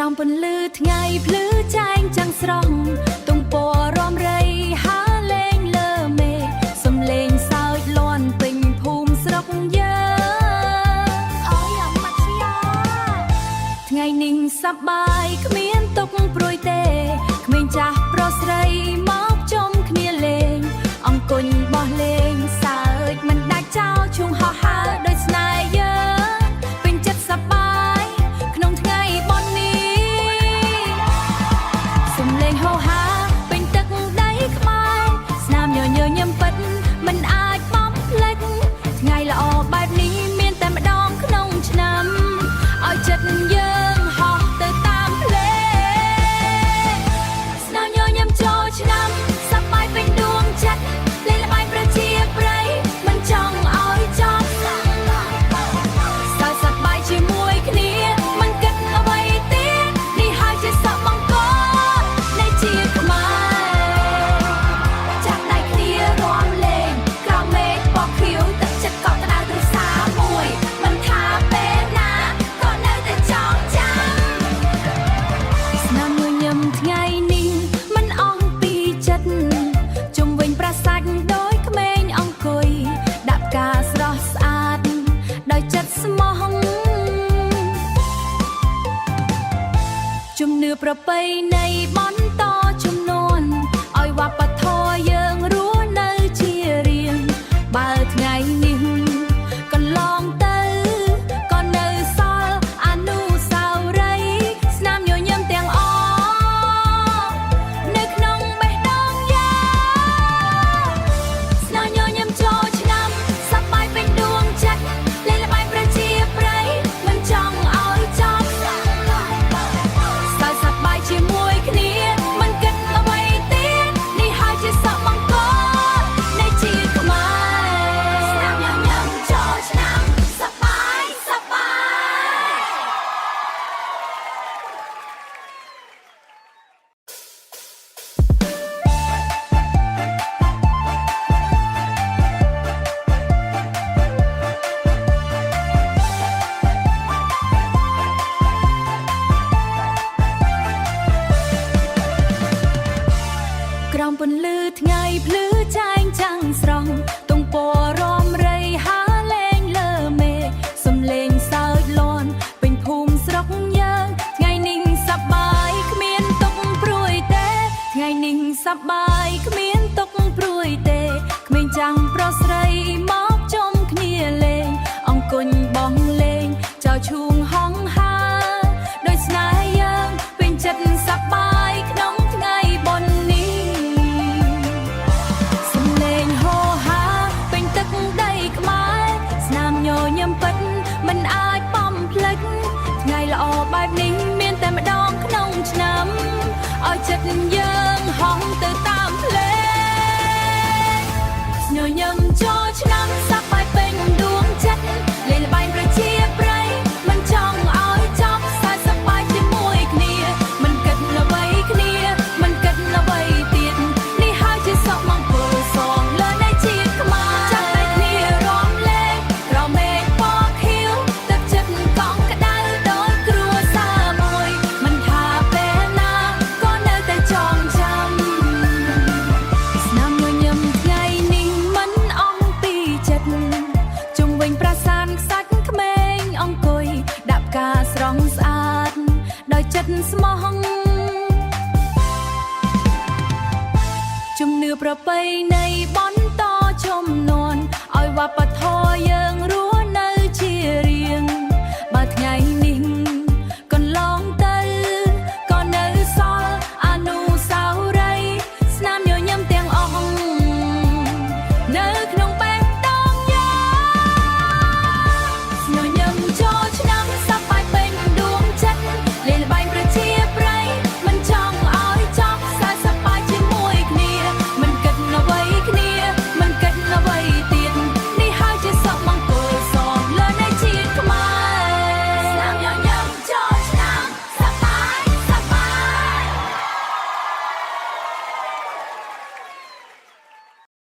ក្រោមពន្លឺថ្ងៃភ្លឺចែងចាំងស្រស់ទងពណ៌រំរៃហាលេងលើមេឃសំលេងសើចលាន់ពេញភូមិស្រុកយើងអើយអាម៉ាត់យ៉ាថ្ងៃនេះសប្បាយគ្មានទុកព្រួយទេគ្មានចាស់ប្រុសស្រីមកជុំគ្នាលេងអង្គុញបោះលេងសើចមិនដាច់ចោលជួងហោះហើរដោយស្នេហ៍យើងពេញចិត្តសប្បាយក្នុងថ្ងៃបុណ្យនេះសំលេងហោហាពេញទឹកដីខ្មែរស្នាមញញញឹមពិតមិនអាចបំភ្លេចថ្ងៃល្អបែបនេះមានតែម្ដងក្នុងឆ្នាំឲ្យចិត្តយើងហោះទៅតាមភ្លេងស្នាមញញឹមចូលឆ្នាំសប្បាយពេញដួងចិត្តលេងល្បែងប្រជាប្រិយមិនចង់ឲ្យចប់សើចសប្បាយជាមួយគ្នាមិនគិតអ្វីទៀតនេះហើយជាសពមង្គលនៃជាខ្មែរចាប់ដៃគ្នារាំលេងក្រោមមេឃពណ៌ខៀវទឹកចិត្តកក់ក្ដៅទ្រសាមួយមិនថាពេលណាក៏នៅតែចងចាំស្នាមញញឹមថ្ងៃនេះមិនអស់ពីចិត្តជុំវិញប្រាសាទដោយក្មេងអង្គុយដាក់ផ្កាស្រស់ស្អាតដោយចិត្តស្មោះជំនឿប្រពៃណីបន្តជំនាន់ឲ្យវប្បធម៌យើងរស់នៅជារៀងបើថ្ងៃនេះកន្លងទៅក៏នៅសល់អនុស្សាវរីយ៍ស្នាមញញឹមទាំងអស់នៅក្នុងបេះដូងយើងស្នាមញញឹមចូលឆ្នាំសប្បាយពេញដួងចិត្តលេងល្បែងប្រជាប្រិយមិនចង់ឲ្យចប់សើចសប្បាយជាមួយគ្នាមិនគិតអ្វីទៀតនេះហើយជាសពមង្គលនៃជាខ្មែរស្នាមញញឹមចូលឆ្នាំសប្បាយសប្បាយក្រោមពន្លឺថ្ងៃភ្លឺចែងចាំងស្រស់ទងពណ៌រំរៃហាលេងលើមេឃសំលេងសើចលាន់ពេញភូមិស្រុកយើងថ្ងៃនេះសប្បាយគ្មានទុកព្រួយទេថ្ងៃនេះសប្បាយគ្មានទុកព្រួយទេគ្មានចាំងប្រុសស្រីមកជុំគ្នាលេងអង្គុញបោះលេងចោលឈូងហង្ហាដោយស្នេហ៍យើងពេញចិត្តសប្បាយក្នុងថ្ងៃបុណ្យនេះសំលេងហោហាពេញទឹកដីខ្មែរស្នាមញញឹមពិតមិនអាចបំភ្លេចថ្ងៃល្អបែបនេះមានតែម្ដងក្នុងឆ្នាំឲ្យចិត្តយើងហោះទៅតាមភ្លេងញញឹមចូលឆ្នាំសប្បាយពេញដួងចិត្តលេងល្បែងប្រជាប្រិយមិនចង់ឲ្យចប់សើចសប្បាយជាមួយគ្នាមិនគិតអ្វីគ្នាមិនគិតអ្វីទៀតនេះហើយជាសពមង្គលសងលើនៃជាតិខ្មែរចាប់តែគ្នារាំលេងក្រោមមេឃពណ៌ខៀវទឹកចិត្តកង់ក្ដៅដោយគ្រួសារមួយមិនថាពេលណាក៏នៅតែចងចាំស្នាមញញឹមថ្ងៃនេះមិនអស់ពីចិត្តជុំវិញប្រាសាទខ្សាច់ក្មេងអង្គុយដាក់ផ្កាស្រស់ស្អាតដោយចិត្តស្មោះជំនឿប្រពៃណីបន្តជំនាន់ឲ្យវប្បធម៌យើងរស់